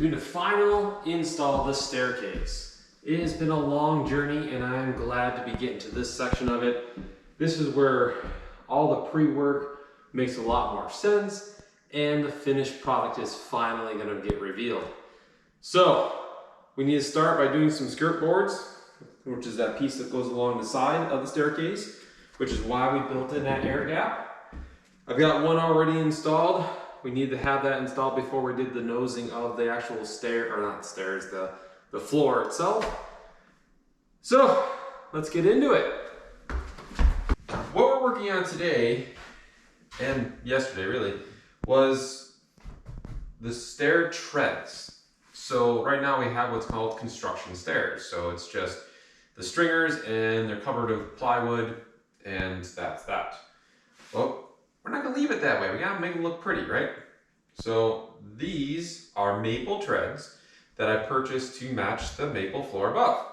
Doing the final install of this staircase. It has been a long journey and I'm glad to be getting to this section of it. This is where all the pre-work makes a lot more sense and the finished product is finally going to get revealed. So we need to start by doing some skirt boards, which is that piece that goes along the side of the staircase, which is why we built in that air gap. I've got one already installed. We need to have that installed before we did the nosing of the actual stair, or not stairs, the floor itself. So let's get into it. What we're working on today, and yesterday really, was the stair treads. So right now we have what's called construction stairs. So it's just the stringers and they're covered with plywood and that's that. Well, we're not gonna leave it that way. We gotta make them look pretty, right? So these are maple treads that I purchased to match the maple floor above.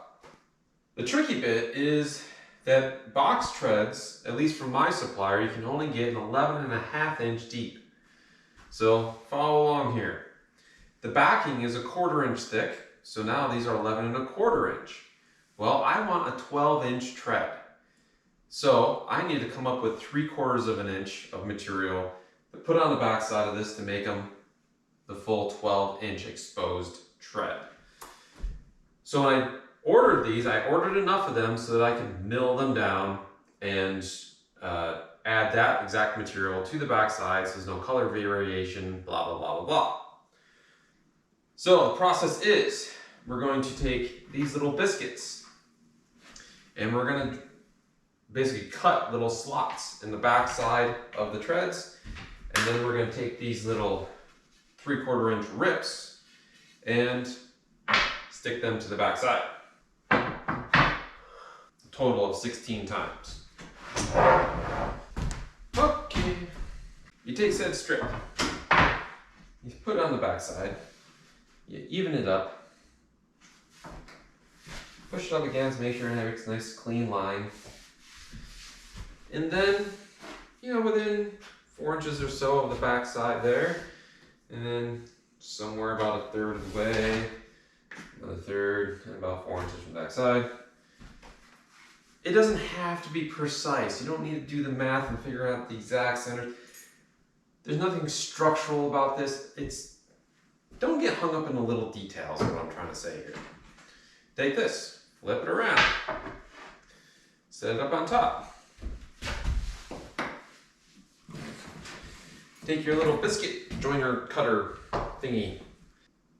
The tricky bit is that box treads, at least from my supplier, you can only get an 11.5 inch deep. So follow along here. The backing is a 1/4 inch thick, so now these are 11.25 inch. Well, I want a 12 inch tread. So I need to come up with 3/4 inch of material to put on the back side of this to make them the full 12 inch exposed tread. So when I ordered these, I ordered enough of them so that I could mill them down and add that exact material to the back side so there's no color variation, blah, blah, blah, blah, blah. So the process is, we're going to take these little biscuits and we're going to basically cut little slots in the back side of the treads, and then we're going to take these little 3/4 inch rips and stick them to the back side. A total of 16 times. Okay. You take said strip, you put it on the back side, you even it up, push it up against, make sure it has a nice clean line. And then, you know, within 4 inches or so of the back side there, and then somewhere about 1/3 of the way, another 1/3, and about 4 inches from the back side. It doesn't have to be precise. You don't need to do the math and figure out the exact center. There's nothing structural about this. Don't get hung up in the little details, is what I'm trying to say here. Take this, flip it around, set it up on top. Take your little biscuit joiner cutter thingy,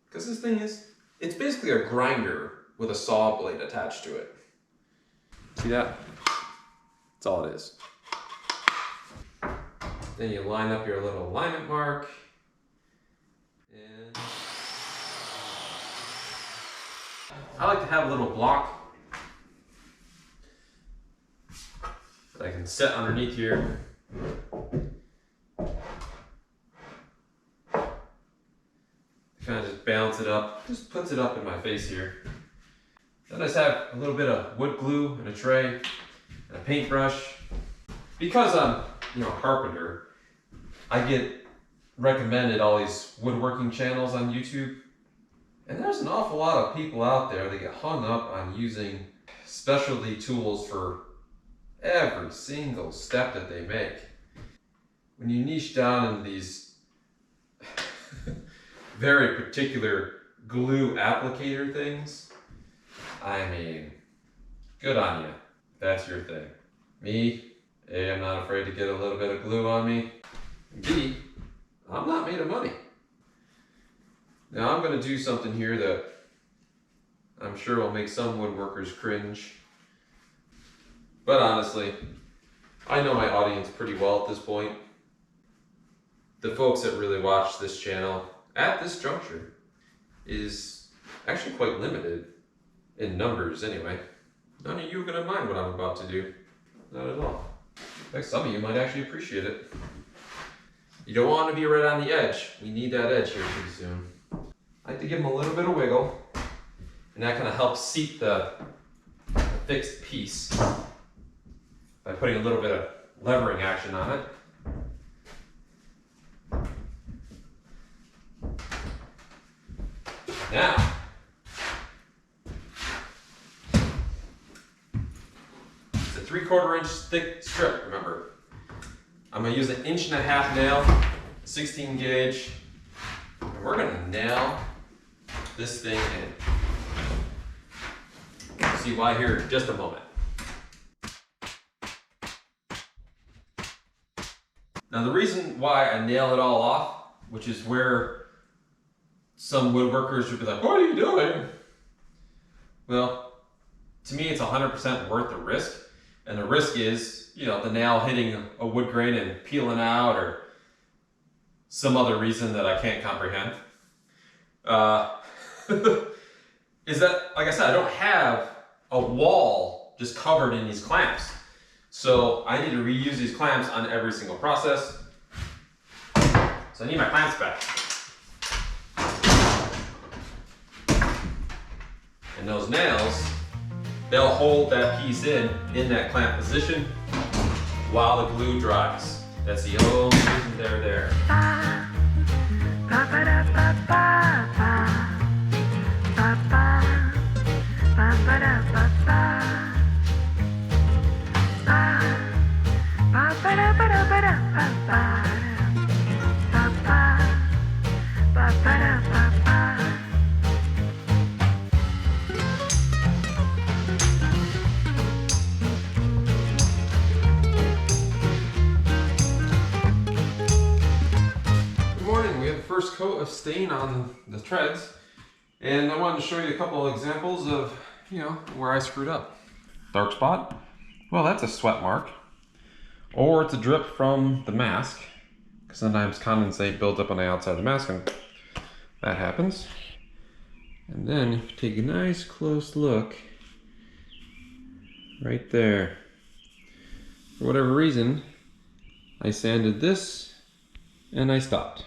because this thing it's basically a grinder with a saw blade attached to it. See that? That's all it is. Then you line up your little alignment mark, and I like to have a little block that I can set underneath here. Kind of just balance it up, just puts it up in my face here. Then I just have a little bit of wood glue and a tray and a paintbrush. Because I'm, a carpenter, I get recommended all these woodworking channels on YouTube. And there's an awful lot of people out there that get hung up on using specialty tools for every single step that they make. When you niche down into these very particular glue applicator things, I mean, good on you. That's your thing. Me, A, I'm not afraid to get a little bit of glue on me. B, I'm not made of money. Now I'm going to do something here that I'm sure will make some woodworkers cringe. But honestly, I know my audience pretty well at this point. The folks that really watch this channel at this juncture is actually quite limited in numbers anyway. None of you are going to mind what I'm about to do. Not at all. In fact, some of you might actually appreciate it. You don't want to be right on the edge. We need that edge here pretty soon. I like to give them a little bit of wiggle, and that kind of helps seat the fixed piece by putting a little bit of levering action on it. Now, it's a 3/4 inch thick strip, remember. I'm gonna use an 1.5 inch nail, 16 gauge, and we're gonna nail this thing in. See why here in just a moment. Now the reason why I nail it all off, which is where some woodworkers would be like, what are you doing? Well, to me it's 100% worth the risk. And the risk is, you know, the nail hitting a wood grain and peeling out, or some other reason that I can't comprehend. Is that, like I said, I don't have a wall just covered in these clamps. So I need to reuse these clamps on every single process. So I need my clamps back. And those nails, they'll hold that piece in that clamp position while the glue dries. That's the only reason they're there. First coat of stain on the treads, and I wanted to show you a couple of examples of, you know, where I screwed up. Dark spot, well, that's a sweat mark, or it's a drip from the mask, because sometimes condensate builds up on the outside of the mask, and that happens. And then if you take a nice close look right there, for whatever reason I sanded this and I stopped.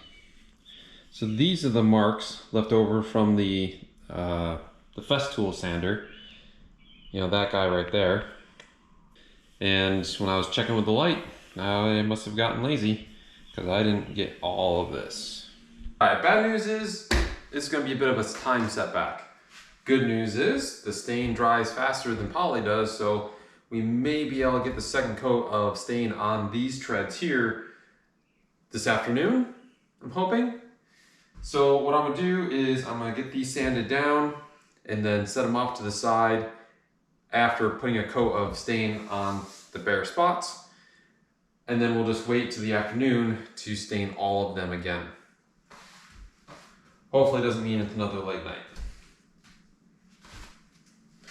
So these are the marks left over from the Festool sander. You know, that guy right there. And when I was checking with the light, I must have gotten lazy because I didn't get all of this. All right, bad news is it's gonna be a bit of a time setback. Good news is the stain dries faster than poly does, so we may be able to get the second coat of stain on these treads here this afternoon, I'm hoping. So what I'm gonna do is I'm gonna get these sanded down and then set them off to the side after putting a coat of stain on the bare spots. And then we'll just wait till the afternoon to stain all of them again. Hopefully it doesn't mean it's another late night.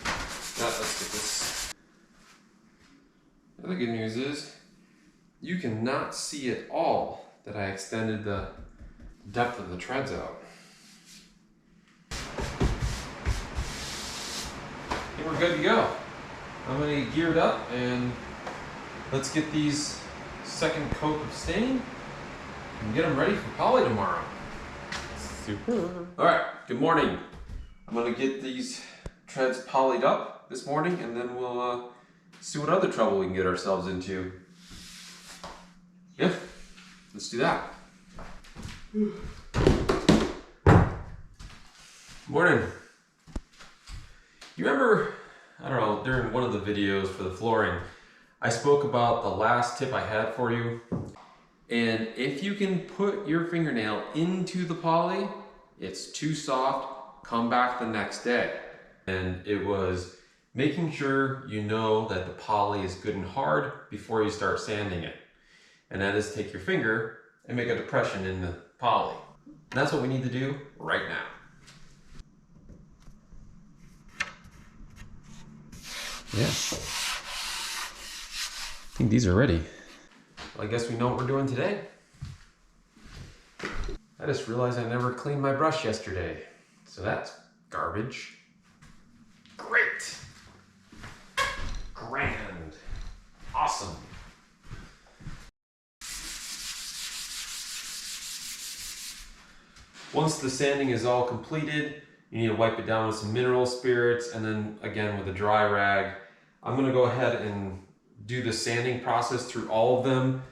Now let's get this. The other good news is you cannot see at all that I extended the depth of the treads out. I think we're good to go. I'm gonna get geared up and let's get these second coat of stain and get them ready for poly tomorrow. Super. All right, good morning. I'm gonna get these treads polyed up this morning and then we'll see what other trouble we can get ourselves into. Yeah, let's do that. Morning. You remember, I don't know, during one of the videos for the flooring, I spoke about the last tip I had for you. And if you can put your fingernail into the poly, it's too soft, come back the next day. And it was making sure you know that the poly is good and hard before you start sanding it. And that is take your finger and make a depression in the poly. And that's what we need to do right now. Yeah. I think these are ready. Well, I guess we know what we're doing today. I just realized I never cleaned my brush yesterday. So that's garbage. Great. Grand. Awesome. Once the sanding is all completed, you need to wipe it down with some mineral spirits and then again with a dry rag. I'm gonna go ahead and do the sanding process through all of them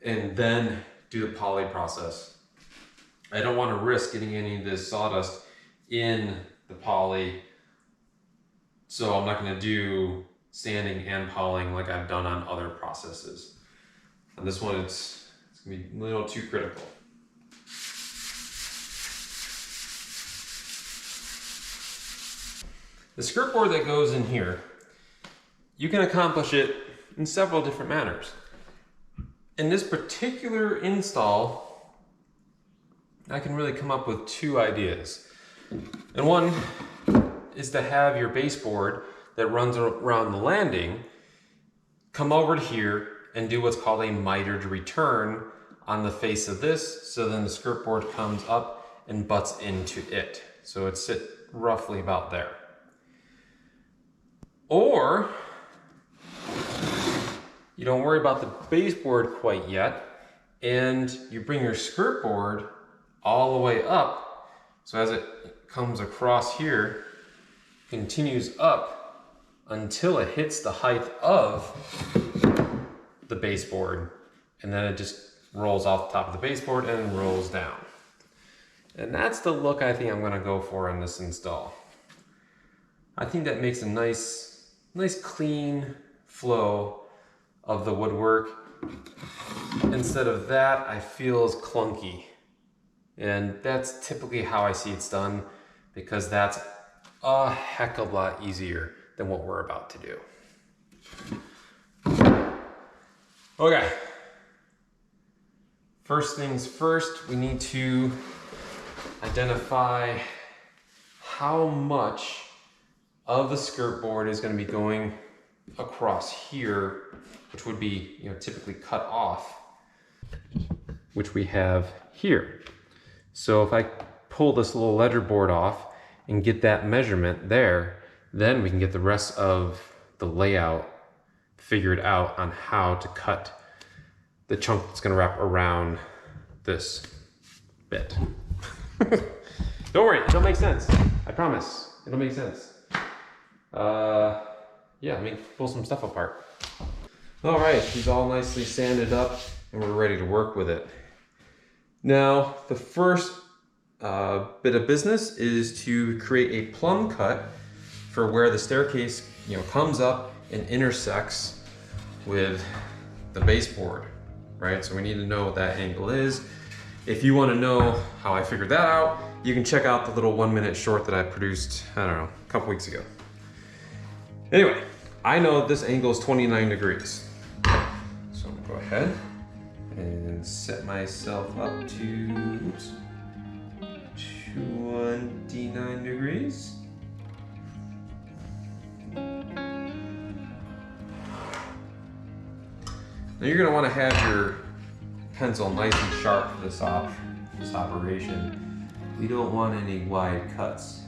and then do the poly process. I don't want to risk getting any of this sawdust in the poly. So I'm not going to do sanding and polying like I've done on other processes. On this one, it's going to be a little too critical. The skirt board that goes in here, you can accomplish it in several different manners. In this particular install, I can really come up with two ideas. And one is to have your baseboard that runs around the landing come over to here and do what's called a mitered return on the face of this, so then the skirt board comes up and butts into it. So it sits roughly about there. Or you don't worry about the baseboard quite yet, and you bring your skirt board all the way up. So as it comes across here, continues up until it hits the height of the baseboard, and then it just rolls off the top of the baseboard and rolls down. And that's the look I think I'm going to go for on this install. I think that makes a nice clean flow of the woodwork. Instead of that, I feel is clunky. And that's typically how I see it's done, because that's a heck of a lot easier than what we're about to do. Okay. First things first, we need to identify how much of the skirt board is going to be going across here, which would be, typically cut off, which we have here. So if I pull this little ledger board off and get that measurement there, then we can get the rest of the layout figured out on how to cut the chunk that's going to wrap around this bit. Don't worry, it'll make sense. I promise, it'll make sense. Yeah, let me pull some stuff apart. All right, she's all nicely sanded up and we're ready to work with it. Now, the first bit of business is to create a plumb cut for where the staircase, comes up and intersects with the baseboard, right? So we need to know what that angle is. If you want to know how I figured that out, you can check out the little 1-minute short that I produced, I don't know, a couple weeks ago. Anyway, I know this angle is 29 degrees. So I'm gonna go ahead and set myself up to 29 degrees. Now you're gonna wanna have your pencil nice and sharp for this operation. We don't want any wide cuts.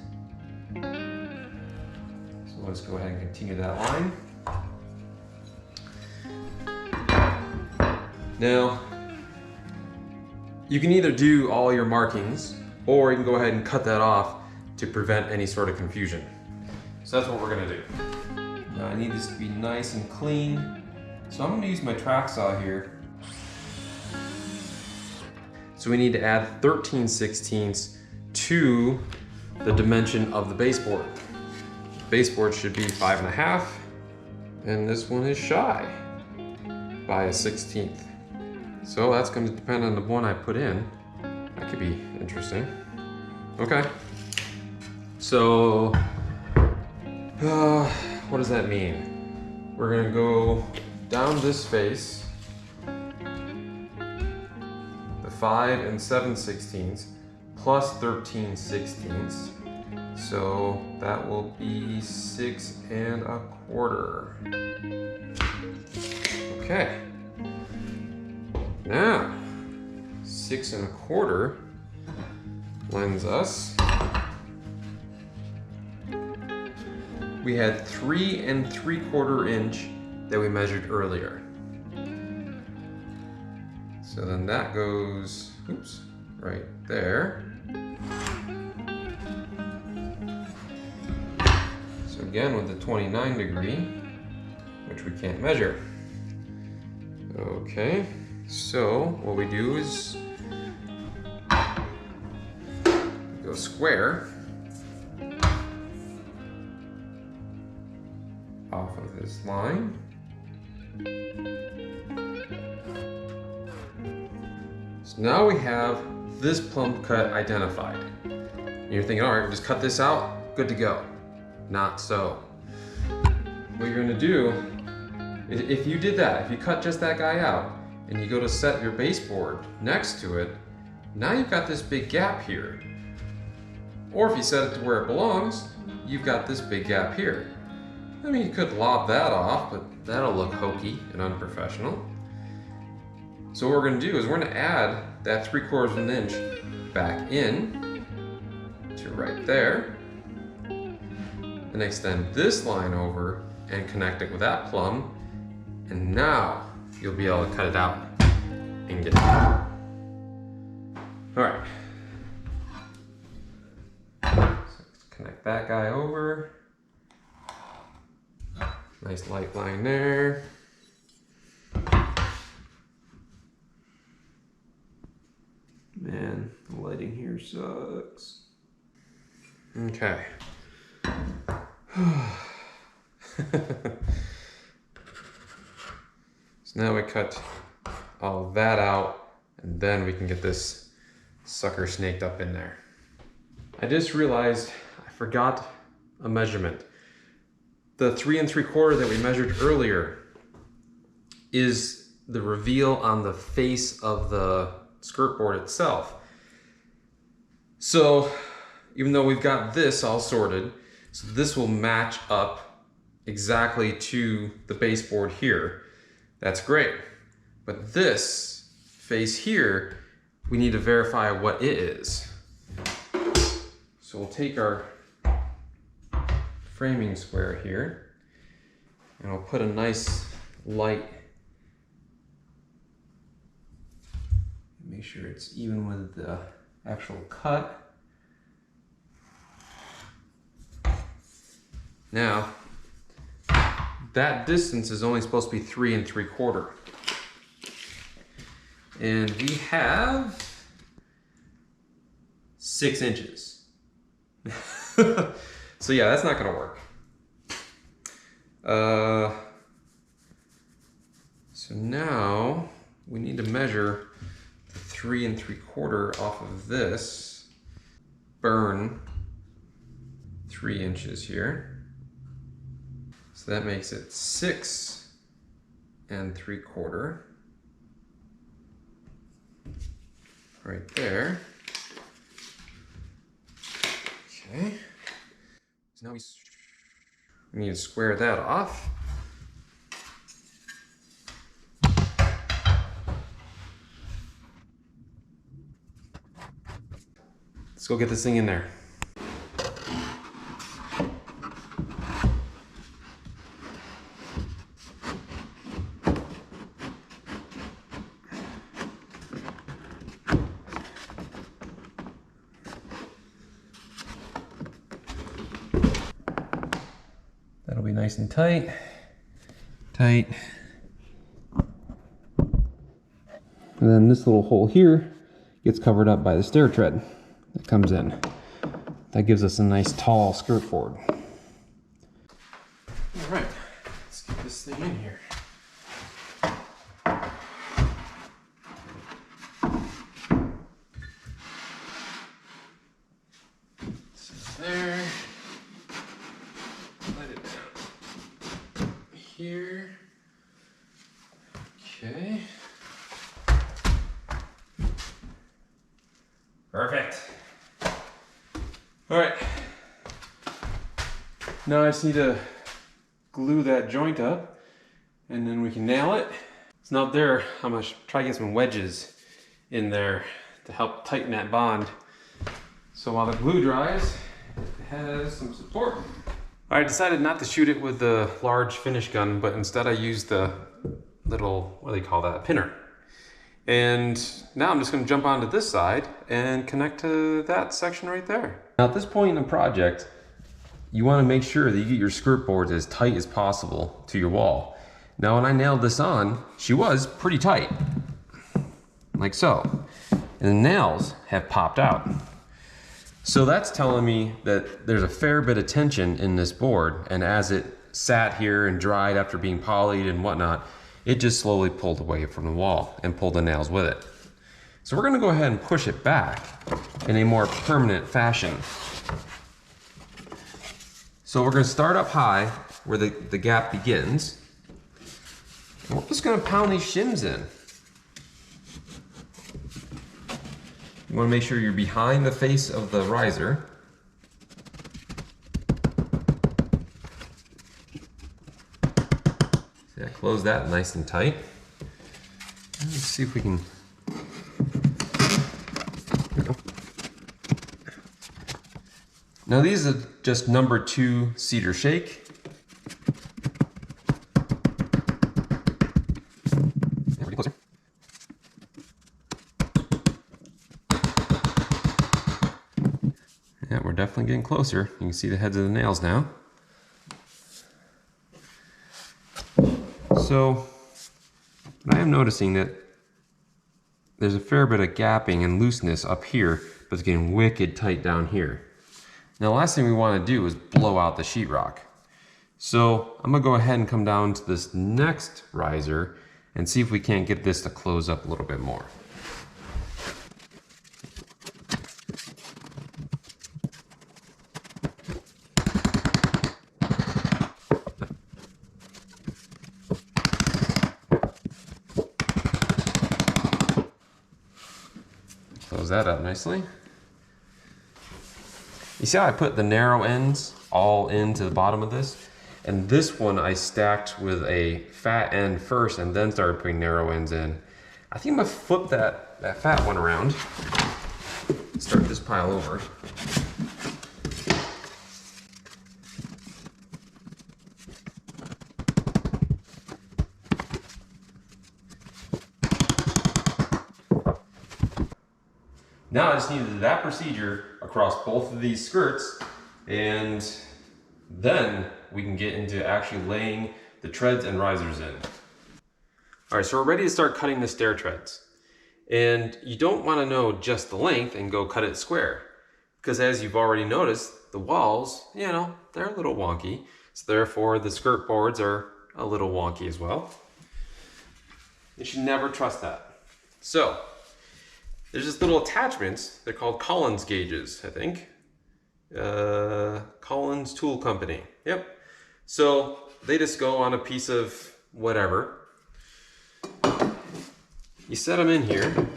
So let's go ahead and continue that line. Now, you can either do all your markings, or you can go ahead and cut that off to prevent any sort of confusion. So that's what we're gonna do. Now I need this to be nice and clean. So I'm gonna use my track saw here. So we need to add 13/16 to the dimension of the baseboard. The baseboard should be 5.5, and this one is shy by 1/16. So that's gonna depend on the one I put in. That could be interesting. Okay. So, what does that mean? We're gonna go down this face, the 5 7/16 plus 13/16. So that will be 6 1/4. Okay. Now, 6 1/4 lends us. We had 3 3/4 inch that we measured earlier. So then that goes, oops, right there. So again with the 29 degree, which we can't measure. Okay, so what we do is go square off of this line. So now we have this plumb cut identified. And you're thinking, all right, just cut this out, good to go. Not so. What you're gonna do, if you did that, if you cut just that guy out, and you go to set your baseboard next to it, now you've got this big gap here. Or if you set it to where it belongs, you've got this big gap here. I mean, you could lob that off, but that'll look hokey and unprofessional. So what we're gonna do is we're gonna add that 3/4 of an inch back in to right there, and extend this line over and connect it with that plumb, and now you'll be able to cut it out and get it out. All right. So let's connect that guy over. Nice light line there. Man, the lighting here sucks. Okay. So now we cut all of that out, and then we can get this sucker snaked up in there. I just realized I forgot a measurement. The 3 3/4 that we measured earlier is the reveal on the face of the skirt board itself. So even though we've got this all sorted, so this will match up exactly to the baseboard here. That's great. But this face here, we need to verify what it is. So we'll take our framing square here, and I'll put a nice light, make sure it's even with the actual cut. Now, that distance is only supposed to be 3 3/4. And we have 6 inches. So yeah, that's not gonna work. So now we need to measure 3 3/4 off of this. Burn 3 inches here. So that makes it 6 3/4. Right there. Okay. So now we need to square that off. Let's go get this thing in there. That'll be nice and tight. Tight. And then this little hole here gets covered up by the stair tread that comes in. That gives us a nice tall skirt board. All right, let's get this thing in here. So there. Let it here. Okay. Perfect. All right. Now I just need to glue that joint up, and then we can nail it. So now there, I'm gonna try to get some wedges in there to help tighten that bond. So while the glue dries, it has some support. I decided not to shoot it with the large finish gun, but instead I used the little, what do they call that, pinner. And now I'm just going to jump onto this side and connect to that section right there. Now at this point in the project, you want to make sure that you get your skirt boards as tight as possible to your wall. Now when I nailed this on, she was pretty tight, like so. And the nails have popped out. So that's telling me that there's a fair bit of tension in this board, and as it sat here and dried after being polished and whatnot, it just slowly pulled away from the wall and pulled the nails with it. So we're gonna go ahead and push it back in a more permanent fashion. So we're gonna start up high where the gap begins. And we're just gonna pound these shims in. You wanna make sure you're behind the face of the riser. Yeah, close that nice and tight. Let's see if we can. Now these are just number 2 cedar shake. Closer. Yeah, we're definitely getting closer. You can see the heads of the nails now. So I am noticing that there's a fair bit of gapping and looseness up here, but it's getting wicked tight down here. Now the last thing we want to do is blow out the sheetrock. So I'm gonna go ahead and come down to this next riser and see if we can't get this to close up a little bit more. Close that up nicely. You see how I put the narrow ends all into the bottom of this? And this one I stacked with a fat end first and then started putting narrow ends in. I think I'm gonna flip that fat one around. Start this pile over. Now I just need to do that procedure across both of these skirts, and then we can get into actually laying the treads and risers in. All right, so we're ready to start cutting the stair treads. And you don't want to know just the length and go cut it square, because as you've already noticed, the walls, you know, they're a little wonky. So therefore the skirt boards are a little wonky as well. You should never trust that. So there's just little attachments. They're called Collins gauges, I think. Collins Tool Company. Yep. So they just go on a piece of whatever. You set them in here.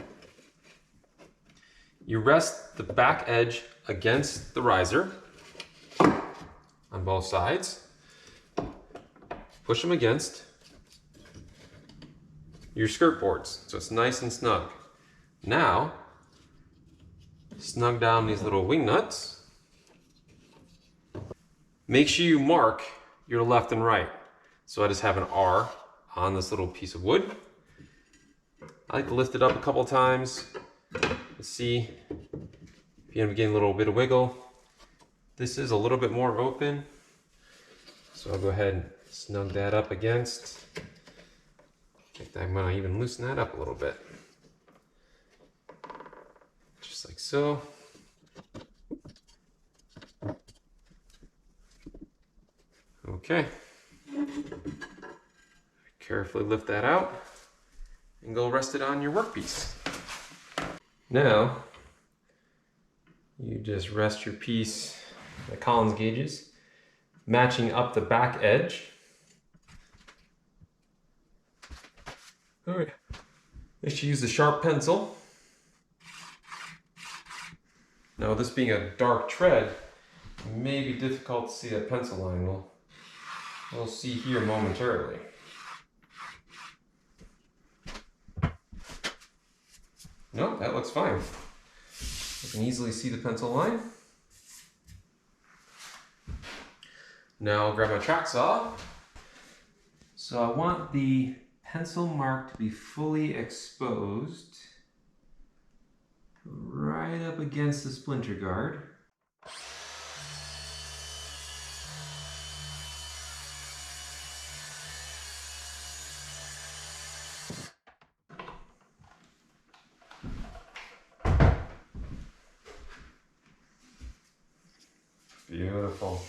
You rest the back edge against the riser on both sides. Push them against your skirt boards so it's nice and snug. Now, snug down these little wing nuts. Make sure you mark your left and right. So I just have an R on this little piece of wood. I like to lift it up a couple times. Let's see if you end up getting a little bit of wiggle. This is a little bit more open. So I'll go ahead and snug that up against. I think I'm gonna even loosen that up a little bit. Just like so. Okay. Carefully lift that out and go rest it on your workpiece. Now, you just rest your piece, the Collins gauges, matching up the back edge. All right. I should use a sharp pencil. Now, this being a dark tread, it may be difficult to see that pencil line. We'll see here momentarily. No, that looks fine. You can easily see the pencil line. Now I'll grab my track saw. So I want the pencil mark to be fully exposed right up against the splinter guard. Beautiful.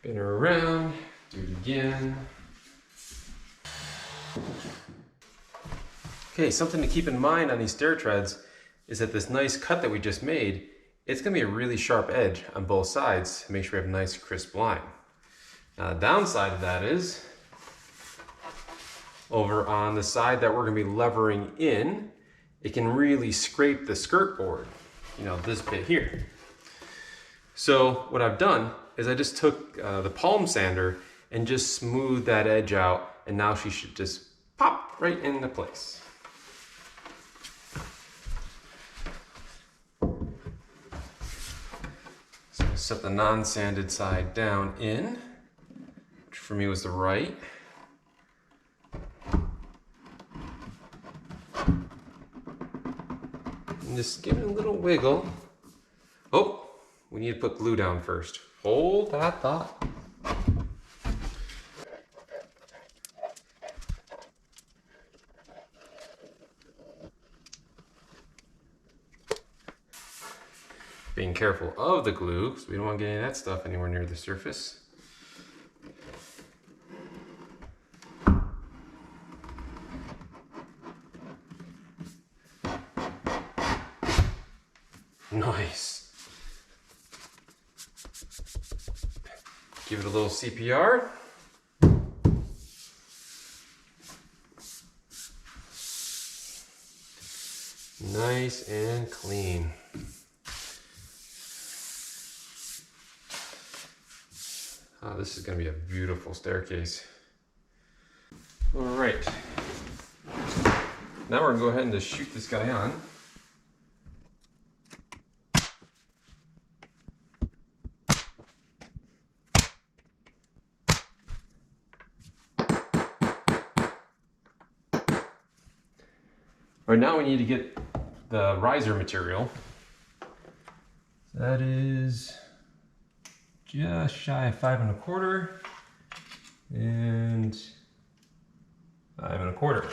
Spin her around, do it again. Okay, something to keep in mind on these stair treads is that this nice cut that we just made, it's gonna be a really sharp edge on both sides to make sure we have a nice crisp line. Now the downside of that is, over on the side that we're gonna be levering in, it can really scrape the skirt board, you know, this bit here. So what I've done is I just took the palm sander and just smoothed that edge out, and now she should just pop right into place. So set the non-sanded side down in, which for me was the right. And just give it a little wiggle. Oh, we need to put glue down first. Hold that thought. Being careful of the glue, because we don't want to get any of that stuff anywhere near the surface. Nice. Give it a little CPR. Nice and clean. Oh, this is going to be a beautiful staircase. All right. Now we're going to go ahead and just shoot this guy on. All right, now we need to get the riser material. That is just shy of 5 1/4 and 5 1/4.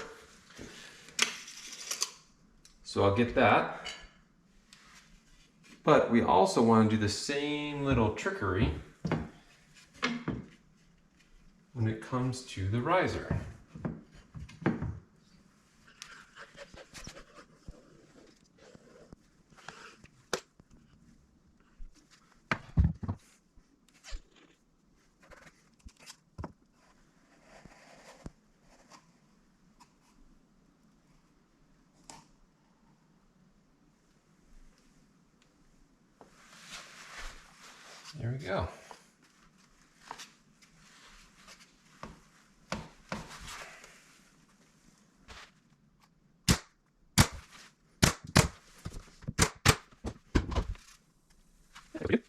So I'll get that. But we also want to do the same little trickery when it comes to the riser. There we go. There we go.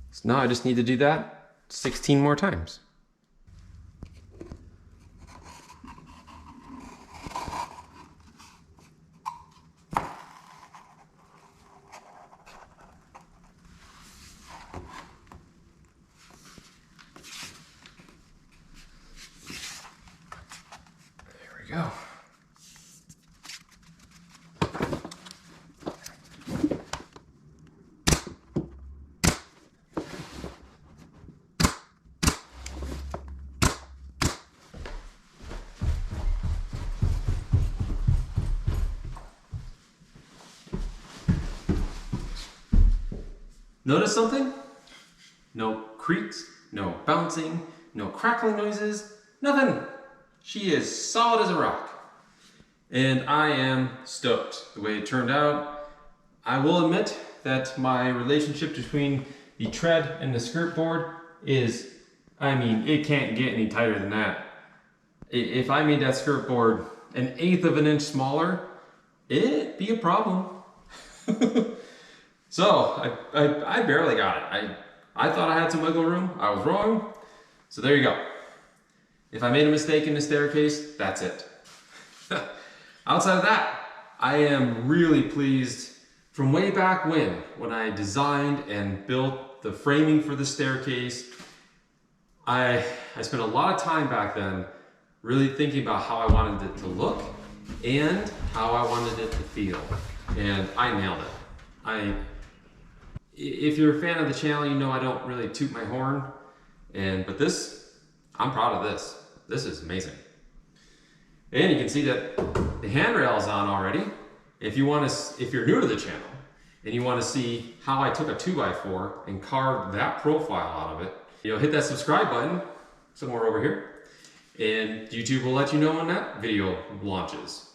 So now I just need to do that 16 more times. Go. Notice something? No creaks, no bouncing, no crackling noises, nothing. She is solid as a rock. And I am stoked the way it turned out. I will admit that my relationship between the tread and the skirt board is, I mean, it can't get any tighter than that. If I made that skirt board 1/8 of an inch smaller, it'd be a problem. So I barely got it. I thought I had some wiggle room. I was wrong. So there you go. If I made a mistake in the staircase, that's it. Outside of that, I am really pleased. From way back when I designed and built the framing for the staircase, I spent a lot of time back then really thinking about how I wanted it to look and how I wanted it to feel. and I nailed it. If you're a fan of the channel, you know I don't really toot my horn, but this, I'm proud of this. This is amazing. And you can see that the handrail is on already. If you're new to the channel and you want to see how I took a 2x4 and carved that profile out of it, hit that subscribe button somewhere over here, and YouTube will let you know when that video launches.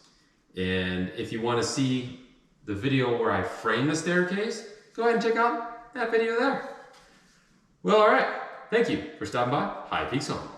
And if you want to see the video where I frame the staircase, go ahead and check out that video there. Well, all right. Thank you for stopping by High Peaks Home.